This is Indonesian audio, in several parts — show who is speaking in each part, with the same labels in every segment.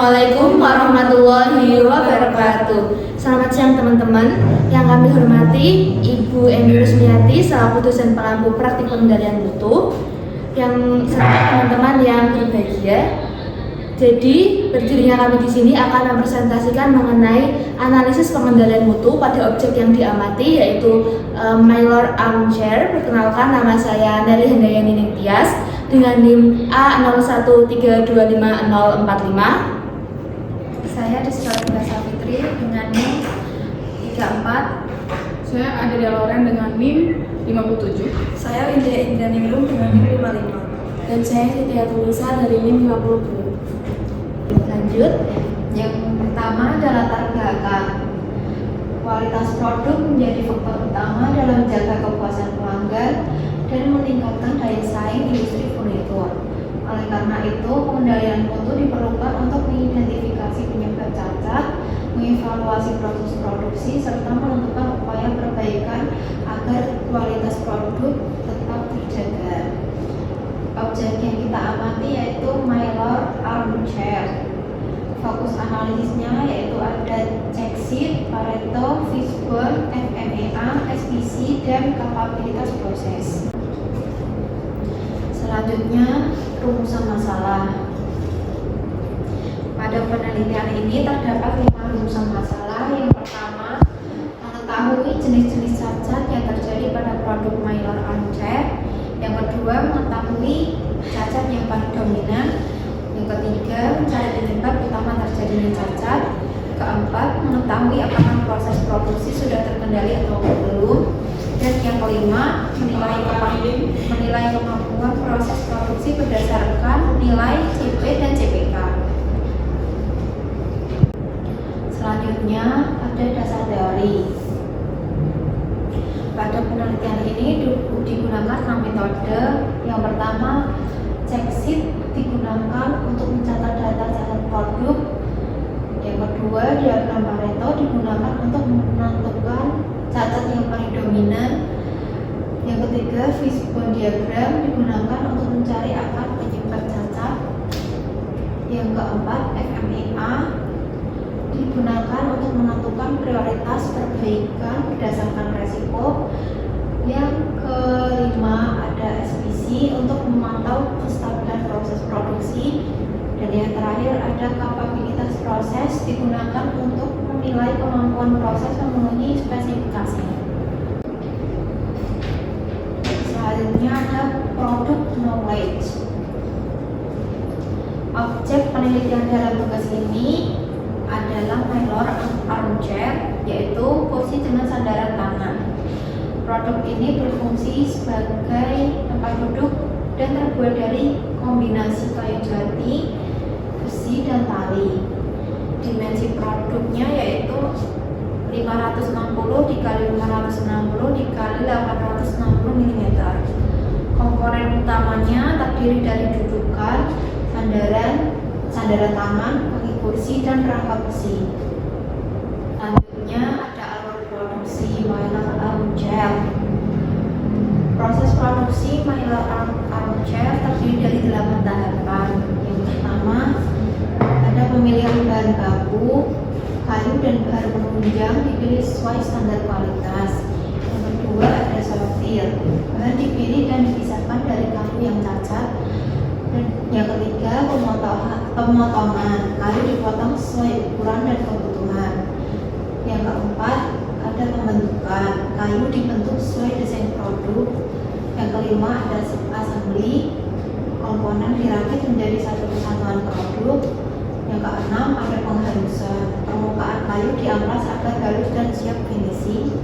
Speaker 1: Assalamualaikum warahmatullahi wabarakatuh. Selamat siang teman-teman. Yang kami hormati Ibu Emi Rusmiati selaku dosen pengampu praktik pengendalian mutu, yang serta teman-teman yang berbahagia. Jadi berdirinya kami di sini akan mempresentasikan mengenai analisis pengendalian mutu pada objek yang diamati, yaitu Mylar Armchair. Perkenalkan, nama saya Nelly Handayani Ningtyas dengan NIM A01325045.
Speaker 2: Saya Rizka Safitri dengan NIM 34.
Speaker 3: Saya Adelia Loren dengan NIM 57.
Speaker 4: Saya Indah Indraningrum dengan NIM 55.
Speaker 1: Dan saya Siti Tulisa dari NIM 52. Lanjut.
Speaker 2: Yang pertama adalah latar belakang. Kualitas produk menjadi faktor utama dalam menjaga kepuasan pelanggan dan meningkatkan daya saing industri furnitur. Oleh karena itu, pengendalian mutu diperlukan untuk mengidentifikasi penyebab cacat, mengevaluasi proses produksi, serta menentukan upaya perbaikan agar kualitas produk tetap terjaga. Objek yang kita amati yaitu Mylar Armchair. Fokus analisisnya yaitu ada check sheet, Pareto, Fishbone, FMEA, SPC, dan kapabilitas proses. Selanjutnya, rumusan masalah. Pada penelitian ini terdapat 5 rumusan masalah. Yang pertama, mengetahui jenis-jenis cacat yang terjadi pada produk Mylar Armchair. Yang kedua, mengetahui cacat yang paling dominan. Yang ketiga, mencari penyebab utama terjadinya cacat. Keempat, mengetahui apakah proses produksi sudah terkendali atau belum. Dan yang kelima, menilai kemampuan proses produksi berdasarkan nilai CP dan CPK. Selanjutnya ada dasar teori. Pada penelitian ini digunakan 6 metode. Yang pertama, check sheet digunakan untuk mencatat data cacat produk. Yang kedua, diagram Pareto digunakan untuk menentukan cacat yang paling dominan. Yang ketiga, Fishbone diagram digunakan untuk mencari akar penyebab cacat. Yang keempat, FMEA digunakan untuk menentukan prioritas perbaikan berdasarkan resiko. Yang kelima, ada SPC untuk memantau kestabilan proses produksi. Dan yang terakhir, ada kapabilitas proses digunakan untuk menilai kemampuan proses memenuhi spesifikasi. Selanjutnya ada product knowledge. Objek penelitian dalam tugas ini adalah Mylar Armchair, yaitu kursi dengan sandaran tangan. Produk ini berfungsi sebagai tempat duduk dan terbuat dari kombinasi kayu jati, besi, dan tali. Dimensi produknya yaitu 560 x 560 x 860 mm. Komponen utamanya terdiri dari dudukan, sandaran tangan, kaki kursi, dan rangka besi. Selanjutnya ada alur produksi Mylar Armchair. Proses produksi Mylar Armchair terdiri dari 8 tahapan. Yang pertama, ada pemilihan bahan baku, kayu dan bahan penunjang dipilih sesuai standar kualitas. Yang kedua, ada sortir. Bahan dipilih dan dipisahkan dari kayu yang cacat. Dan yang ketiga, pemotongan. Kayu dipotong sesuai ukuran dan kebutuhan. Yang keempat, ada pembentukan. Kayu dibentuk sesuai desain produk. Yang kelima, ada assembly. Komponen dirakit menjadi satu kesatuan produk. Yang keenam, ada penghalusan. Permukaan kayu diamplas agar halus dan siap finishing.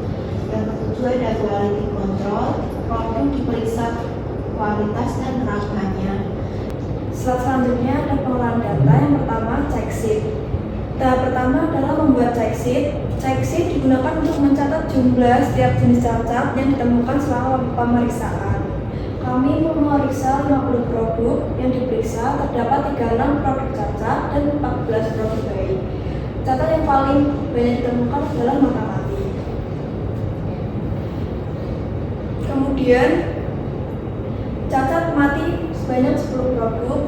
Speaker 2: Yang ketujuh, ada quality control. Produk diperiksa kualitas dan rasanya.
Speaker 4: Selanjutnya ada pengolahan data. Yang pertama, check sheet. Tahap pertama adalah membuat check sheet. Check sheet digunakan untuk mencatat jumlah setiap jenis cacat yang ditemukan selama pemeriksaan. Kami memeriksa 50 produk. Yang diperiksa terdapat 36 produk cacat dan 14 produk baik. Cacat yang paling banyak ditemukan adalah mata mati. Kemudian cacat mati sebanyak 10 produk,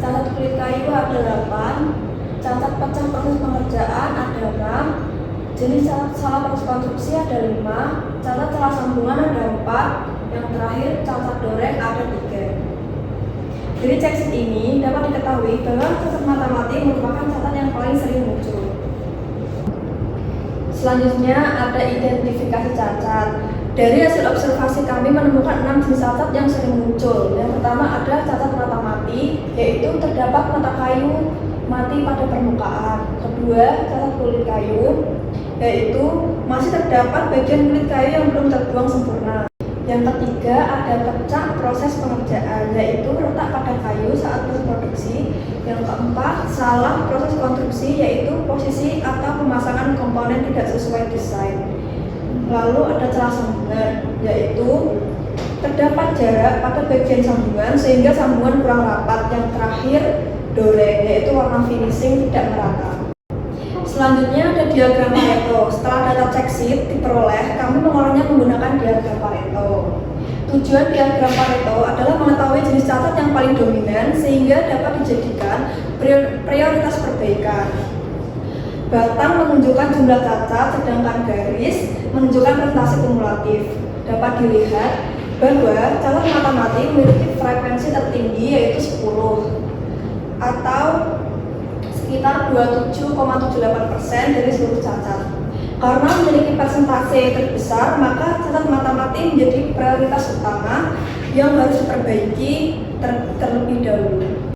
Speaker 4: cacat kulit kayu ada 8, cacat pecah proses pengerjaan ada 6, jenis cacat salah proses konstruksi ada 5, cacat salah sambungan ada 4, yang terakhir cacat doreng ada 3. Dari ceksit ini dapat diketahui bahwa cacat mata-mati merupakan cacat yang paling sering muncul. Selanjutnya ada identifikasi cacat. Dari hasil observasi kami menemukan 6 jenis cacat yang sering muncul. Yang pertama adalah cacat mata mati, yaitu terdapat mata kayu mati pada permukaan. Kedua, cacat kulit kayu, yaitu masih terdapat bagian kulit kayu yang belum terbuang sempurna. Yang ketiga ada pecah proses pengerjaan, yaitu retak pada kayu saat proses produksi. Yang keempat, salah proses konstruksi, yaitu posisi atau pemasangan komponen tidak sesuai desain. Lalu ada celah sambungan, yaitu terdapat jarak pada bagian sambungan sehingga sambungan kurang rapat. Yang terakhir doreng, yaitu warna finishing tidak merata. Selanjutnya ada diagram Pareto. Setelah data ceksit diperoleh, kami mengolahnya menggunakan diagram Pareto. Tujuan diagram Pareto adalah mengetahui jenis cacat yang paling dominan sehingga dapat dijadikan prioritas perbaikan. Batang menunjukkan jumlah cacat, sedangkan garis menunjukkan presentasi kumulatif. Dapat dilihat bahwa cacat mata mati memiliki frekuensi tertinggi yaitu 10 atau sekitar 27,78% dari seluruh cacat. Karena memiliki persentase terbesar, maka cacat mata mati menjadi prioritas utama yang harus diperbaiki terlebih dahulu.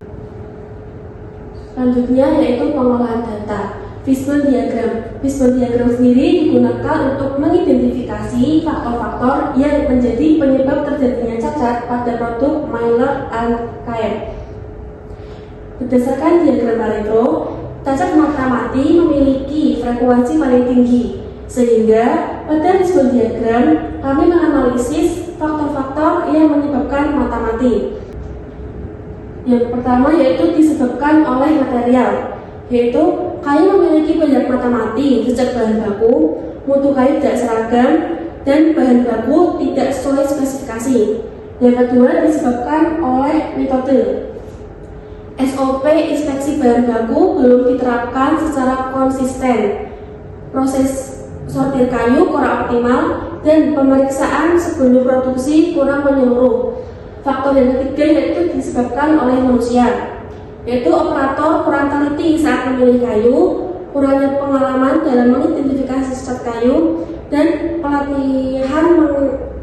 Speaker 5: Selanjutnya yaitu pengolahan data. Fishbone diagram. Fishbone diagram sendiri digunakan untuk mengidentifikasi faktor-faktor yang menjadi penyebab terjadinya cacat pada produk Mylar and KM. Berdasarkan diagram Pareto, cacat mata mati memiliki frekuensi paling tinggi, sehingga pada Fishbone diagram kami menganalisis faktor-faktor yang menyebabkan mata mati. Yang pertama yaitu disebabkan oleh material, yaitu kayu memiliki banyak mata mati sejak bahan baku, mutu kayu tidak seragam, dan bahan baku tidak sesuai spesifikasi. Yang kedua disebabkan oleh metode. SOP inspeksi bahan baku belum diterapkan secara konsisten. Proses sortir kayu kurang optimal dan pemeriksaan sebelum produksi kurang menyeluruh. Faktor yang ketiga yaitu disebabkan oleh manusia, yaitu operator kurang teliti saat memilih kayu, kurangnya pengalaman dalam mengidentifikasi cacat kayu, dan pelatihan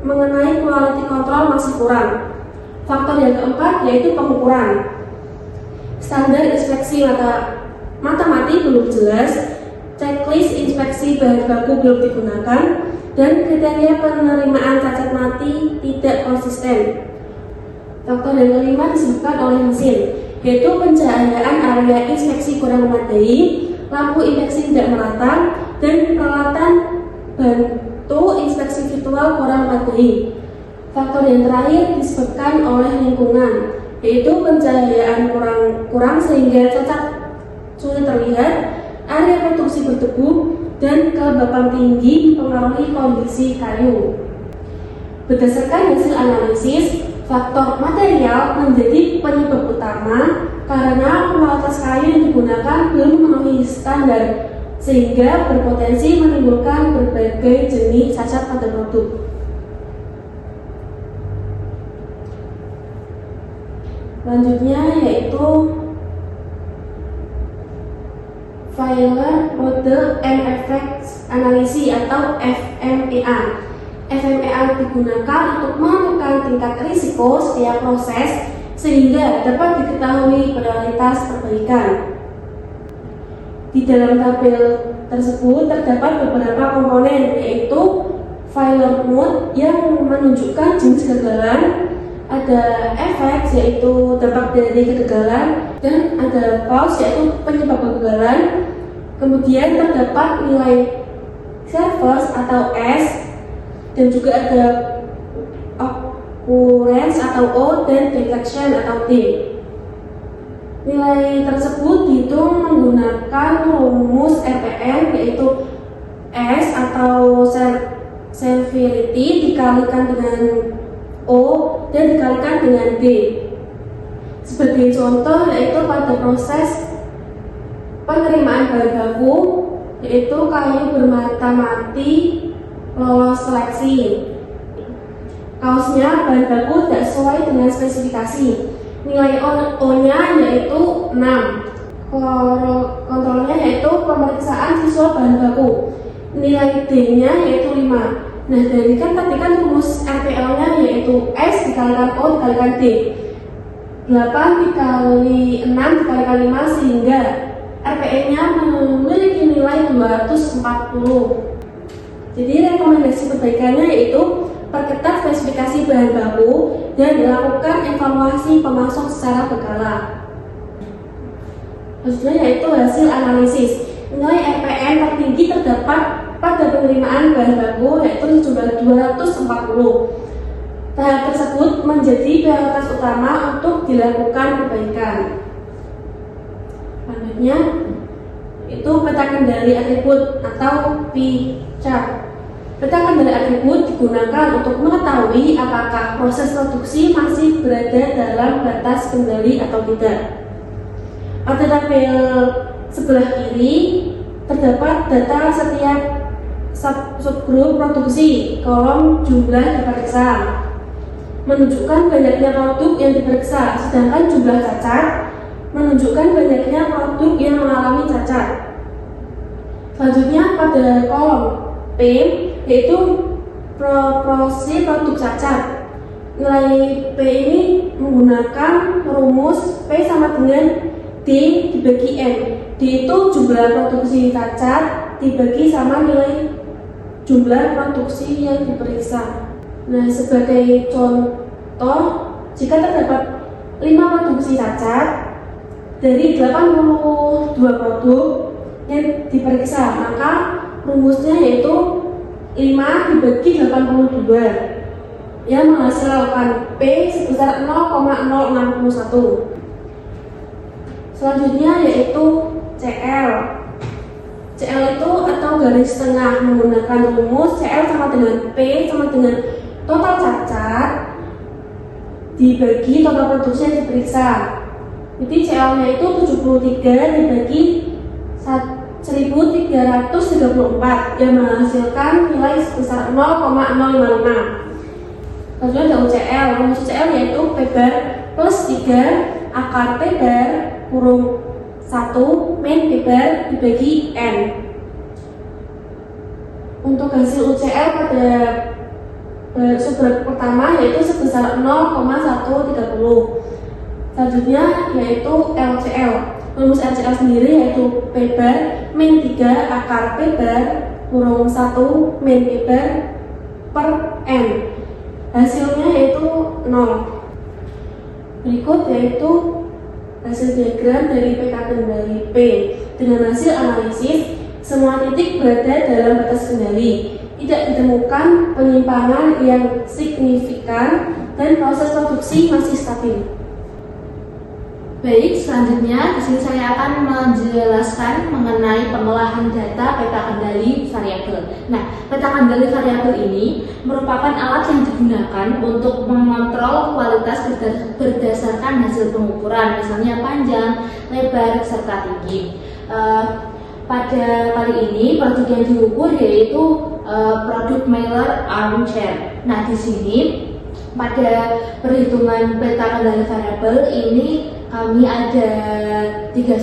Speaker 5: mengenai quality control masih kurang. Faktor yang keempat yaitu pengukuran. Standar inspeksi mata mati belum jelas, checklist inspeksi bahan baku belum digunakan, dan kriteria penerimaan cacat mati tidak konsisten. Faktor yang kelima disebabkan oleh mesin, yaitu pencahayaan area inspeksi kurang memadai, lampu inspeksi tidak merata, dan peralatan bantu inspeksi virtual kurang memadai. Faktor yang terakhir disebabkan oleh lingkungan, yaitu pencahayaan kurang sehingga cacat sulit terlihat, area produksi berdebu, dan kelembapan tinggi mempengaruhi kondisi kayu. Berdasarkan hasil analisis, faktor material menjadi penyebab utama karena kualitas kayu yang digunakan belum memenuhi standar, sehingga berpotensi menimbulkan berbagai jenis cacat pada produk. Selanjutnya yaitu Failure Model and Effects Analysis atau FMEA. FMEA digunakan untuk menentukan tingkat risiko setiap proses sehingga dapat diketahui prioritas perbaikan. Di dalam tabel tersebut terdapat beberapa komponen, yaitu failure mode yang menunjukkan jenis kegagalan, ada efek yaitu dampak dari kegagalan, dan ada cause yaitu penyebab kegagalan. Kemudian terdapat nilai service atau S, dan juga ada occurrence atau O, dan deflection atau D. Nilai tersebut dihitung menggunakan rumus RPM, yaitu S atau severity dikalikan dengan O dan dikalikan dengan D. Sebagai contoh yaitu pada proses penerimaan bahan baku, yaitu kayu bermata-mati lolos seleksi. Kaosnya bahan baku tidak sesuai dengan spesifikasi. Nilai O-nya yaitu 6. Kontrolnya yaitu pemeriksaan visual bahan baku. Nilai D-nya yaitu 5. Nah, dari tadi kan rumus RPL-nya yaitu S dikalikan O dikalikan D. 8 dikali 6 dikalikan 5 sehingga RPE-nya memiliki nilai 240. Jadi rekomendasi perbaikannya yaitu perketat spesifikasi bahan baku dan dilakukan evaluasi pemasok secara berkala. Selanjutnya yaitu hasil analisis. Nilai RPN tertinggi terdapat pada penerimaan bahan baku yaitu sejumlah 240. Tahap tersebut menjadi prioritas utama untuk dilakukan perbaikan. Selanjutnya itu peta kendali atribut atau P-chart. Peta kendali atribut digunakan untuk mengetahui apakah proses produksi masih berada dalam batas kendali atau tidak. Pada tabel sebelah kiri terdapat data setiap subgrup produksi, kolom jumlah diperiksa menunjukkan banyaknya produk yang diperiksa, sedangkan jumlah cacat menunjukkan banyaknya produk yang mengalami cacat. Selanjutnya pada kolom P yaitu proporsi produk cacat. Nilai P ini menggunakan rumus P sama dengan D dibagi N. D itu jumlah produksi cacat dibagi sama nilai jumlah produksi yang diperiksa. Nah, sebagai contoh, jika terdapat 5 produksi cacat dari 82 produk yang diperiksa, maka rumusnya yaitu 5 dibagi 82 yang menghasilkan P sebesar 0,061. Selanjutnya yaitu CL. CL itu atau garis tengah menggunakan rumus CL sama dengan P sama dengan total cacat dibagi total produksi yang diperiksa. Jadi CL-nya itu 73 dibagi 1334 yang menghasilkan nilai sebesar 0,056. Selanjutnya ada UCL. Rumus UCL yaitu P bar plus 3 akar P bar kurung 1 min P bar dibagi N. Untuk hasil UCL pada subgrup pertama yaitu sebesar 0,130. Selanjutnya yaitu LCL. Rumus LCL sendiri yaitu P bar min 3 akar P bar kurung 1 min P bar per N. Hasilnya yaitu 0. Berikut yaitu hasil diagram dari peta kendali P. Dengan hasil analisis, semua titik berada dalam batas kendali. Tidak ditemukan penyimpangan yang signifikan dan proses produksi masih stabil.
Speaker 1: Baik, selanjutnya di sini saya akan menjelaskan mengenai pengolahan data peta kendali variabel. Nah, peta kendali variabel ini merupakan alat yang digunakan untuk mengontrol kualitas berdasarkan hasil pengukuran, misalnya panjang, lebar, serta tinggi. Pada kali ini produk yang diukur yaitu produk Mylar Armchair. Nah, di sini pada perhitungan peta kendali variabel ini kami ada tiga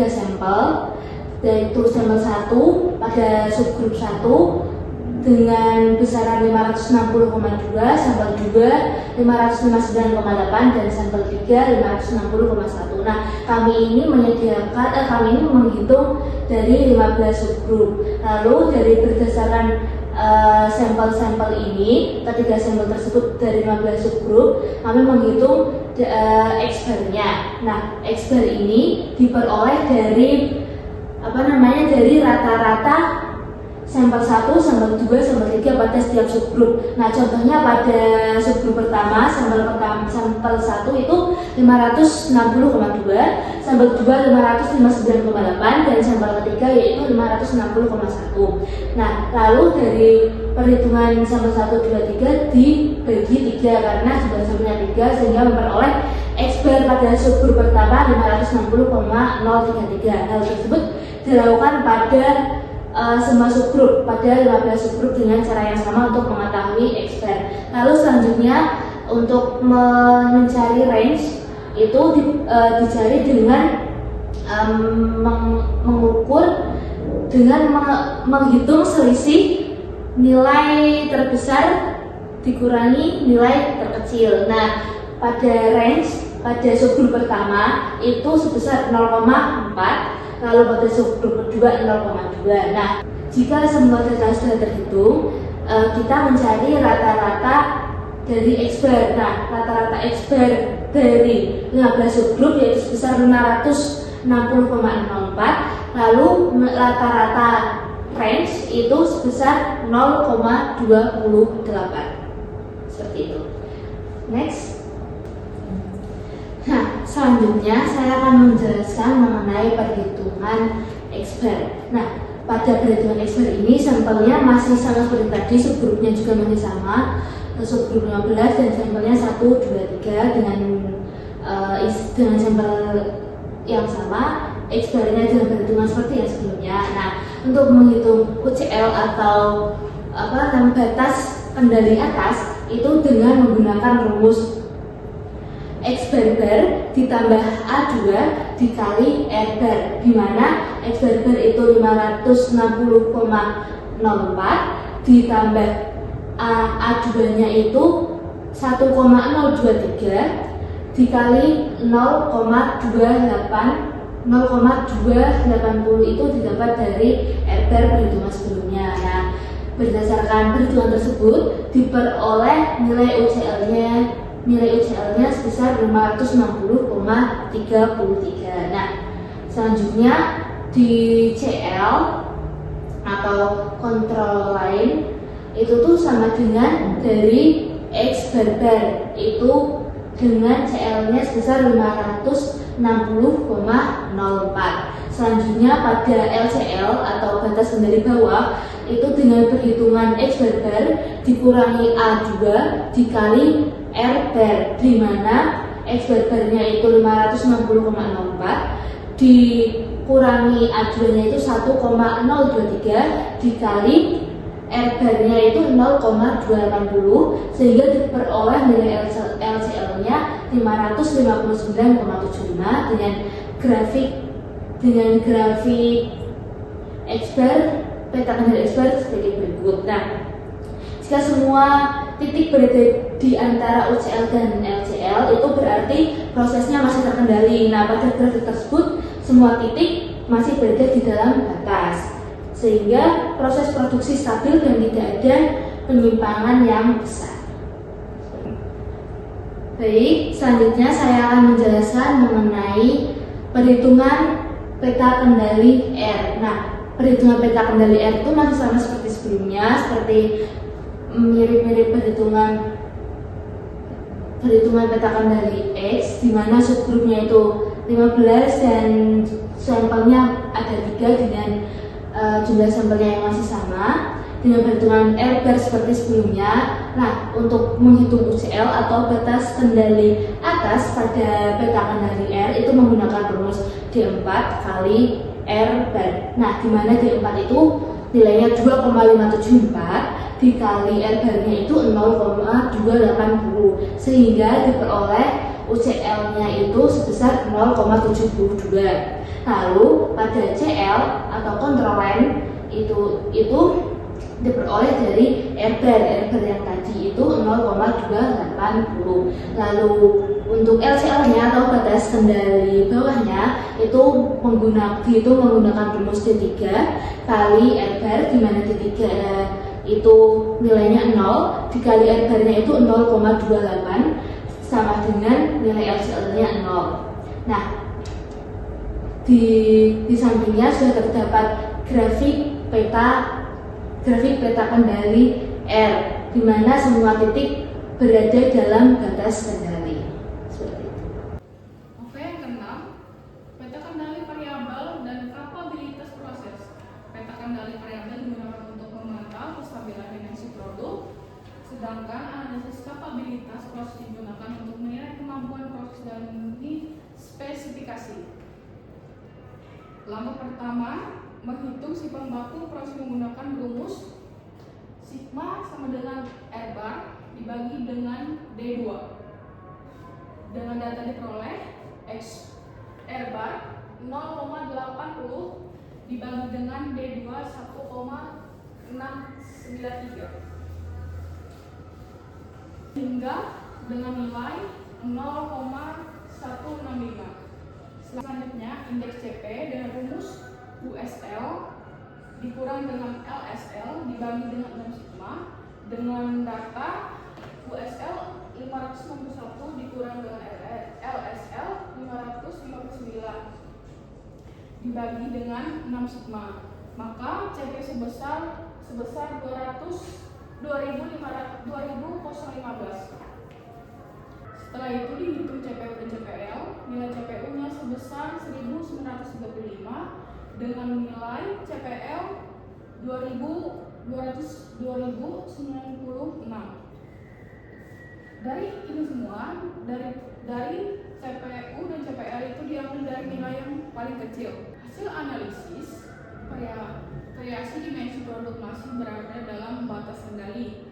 Speaker 1: sampel, yaitu sampel 1 pada subgrup 1 dengan besaran 560,2, sampel 2 559,8 dan sampel 3 560,1. Nah, kami ini menghitung dari 15 subgrup. Lalu dari berdasarkan sampel-sampel ini, ketiga sampel tersebut dari 15 subgrup, kami menghitung X-bar-nya. Nah, X-bar ini diperoleh dari dari rata-rata sampel 1, sampel 2, sampel 3 pada setiap subgrup. Nah, contohnya pada subgrup pertama, sampel 1 itu 560,2, sampel 2 559,8 dan sampel ketiga yaitu 560,1. Nah, lalu dari perhitungan sampel 1, 2, 3 dibagi 3 karena jumlah sampelnya 3 sehingga memperoleh X-bar pada subgrup pertama 560,033. Hal tersebut dilakukan pada semua subgrup, pada 15 subgrup dengan cara yang sama untuk mengetahui X-bar. Lalu selanjutnya untuk mencari range itu dicari dengan mengukur dengan menghitung selisih nilai terbesar dikurangi nilai terkecil. Nah, pada range pada subgrup pertama itu sebesar 0,4, lalu pada subgrup kedua 0,2. Nah, jika semua data sudah terhitung, kita mencari rata-rata dari X-bar. Nah, rata-rata X-bar dari 15 subgrup yaitu sebesar 560,04, lalu rata-rata range itu sebesar 0,28. Seperti itu. Next. Nah, selanjutnya saya akan menjelaskan mengenai perhitungan X-bar. Nah, pada perhitungan X-bar ini sampelnya masih sama seperti tadi, subgrupnya juga masih sama, subgrup 15 dan sampelnya 1, 2, 3 dengan sampel yang sama. X-barnya dengan perhitungan seperti yang sebelumnya. Nah, untuk menghitung UCL atau batas kendali atas itu dengan menggunakan rumus X bar ditambah A2 dikali R bar, di mana X bar itu 560,04 ditambah A2 nya itu 1,023 dikali 0,280 itu didapat dari R bar perhitungan sebelumnya. Nah, berdasarkan perhitungan tersebut diperoleh nilai UCL-nya sebesar 560,33. Nah, selanjutnya di CL atau kontrol lain itu tuh sama dengan dari X bar itu dengan CL-nya sebesar 560,04. Selanjutnya pada LCL atau batas kendali bawah itu dengan perhitungan X bar dikurangi A2 dikali R bar, di mana X bar-nya itu 560,04 dikurangi A2 nya itu 1,023 dikali R bar-nya itu 0,280 sehingga diperoleh nilai LCL-nya 559,75 dengan grafik X bar, peta kendali X bar sebagai berikut. Nah, jika semua titik berada di antara UCL dan LCL itu berarti prosesnya masih terkendali. Nah, pada grafik tersebut semua titik masih berada di dalam batas, sehingga proses produksi stabil dan tidak ada penyimpangan yang besar. Baik, selanjutnya saya akan menjelaskan mengenai perhitungan peta kendali R. Nah, perhitungan peta kendali R itu masih sama seperti sebelumnya, seperti mirip-mirip perhitungan peta kendali X, di mana subgrupnya itu 15 dan sampelnya ada 3 dengan jumlah sampelnya yang masih sama. Dengan perhitungan R bar seperti sebelumnya. Nah, untuk menghitung UCL atau batas kendali atas pada peta kendali R itu menggunakan rumus D4 kali R bar. Nah, di mana D4 itu nilainya 2,574 dikali R bar-nya itu 0,280 sehingga diperoleh UCL-nya itu sebesar 0,72. Lalu pada CL atau kontrol lain itu diperoleh dari R bar yang tadi itu 0,280. Lalu untuk LCL-nya atau batas kendali bawahnya itu menggunakan rumus D3 kali R bar, di mana D3 itu nilainya 0 dikali R bar-nya itu 0,28 sama dengan nilai LCL-nya 0. Nah, di sampingnya sudah terdapat grafik peta kendali R, di mana semua titik berada dalam batas kendali. Seperti itu.
Speaker 3: Oke, yang keenam, peta kendali variabel dan kapabilitas proses. Peta kendali variabel digunakan untuk memantau kestabilan dimensi produk, sedangkan analisis kapabilitas proses digunakan untuk menilai kemampuan proses sudah memenuhi spesifikasi. Langkah pertama, menghitung si pembaku proses menggunakan rumus sigma sama dengan R bar dibagi dengan D2. Dengan data diperoleh, X R bar 0,80 dibagi dengan D2 1,693 hingga dengan nilai 0,165. Selanjutnya, indeks CP dengan rumus USL dikurang dengan LSL dibagi dengan 6 sigma dengan data USL 561 dikurang dengan LSL 559 dibagi dengan 6 sigma, maka CP sebesar 2.015. Setelah itu dihitung CPU dan CPL, nilai CPU-nya sebesar 1.935 dengan nilai CPL 2.096. Dari ini semua, dari CPU dan CPL itu diambil dari nilai yang paling kecil. Hasil analisis variasi dimensi produk masih berada dalam batas kendali.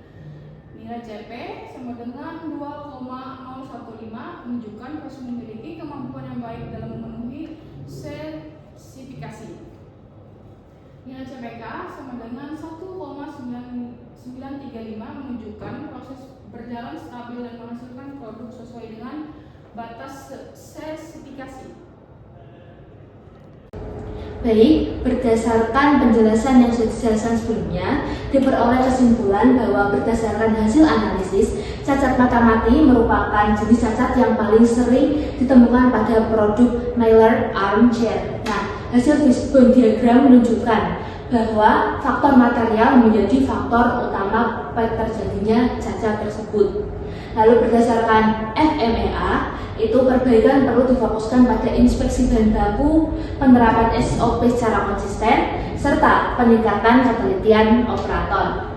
Speaker 3: Nilai CP sama dengan 2,015 menunjukkan proses memiliki kemampuan yang baik dalam memenuhi spesifikasi. Nilai CPK sama dengan 1,935 menunjukkan proses berjalan stabil dan menghasilkan produk sesuai dengan batas spesifikasi.
Speaker 1: Baik, berdasarkan penjelasan yang sudah dijelaskan sebelumnya, diperoleh kesimpulan bahwa berdasarkan hasil analisis, cacat mata-mati merupakan jenis cacat yang paling sering ditemukan pada produk Mylar Armchair. Nah, hasil fishbone diagram menunjukkan bahwa faktor material menjadi faktor utama terjadinya cacat tersebut. Lalu berdasarkan FMEA, itu perbaikan perlu difokuskan pada inspeksi bahan baku, penerapan SOP secara konsisten, serta peningkatan ketelitian operator.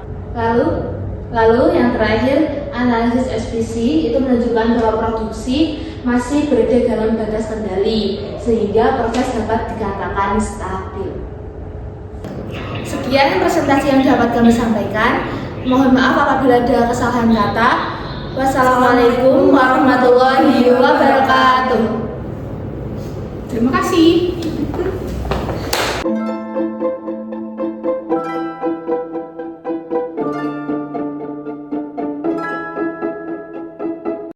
Speaker 1: Lalu yang terakhir, analisis SPC itu menunjukkan bahwa produksi masih berada dalam batas kendali, sehingga proses dapat dikatakan stabil. Sekian presentasi yang dapat kami sampaikan. Mohon maaf apabila ada kesalahan kata. Wassalamualaikum warahmatullahi wabarakatuh.
Speaker 3: Terima kasih.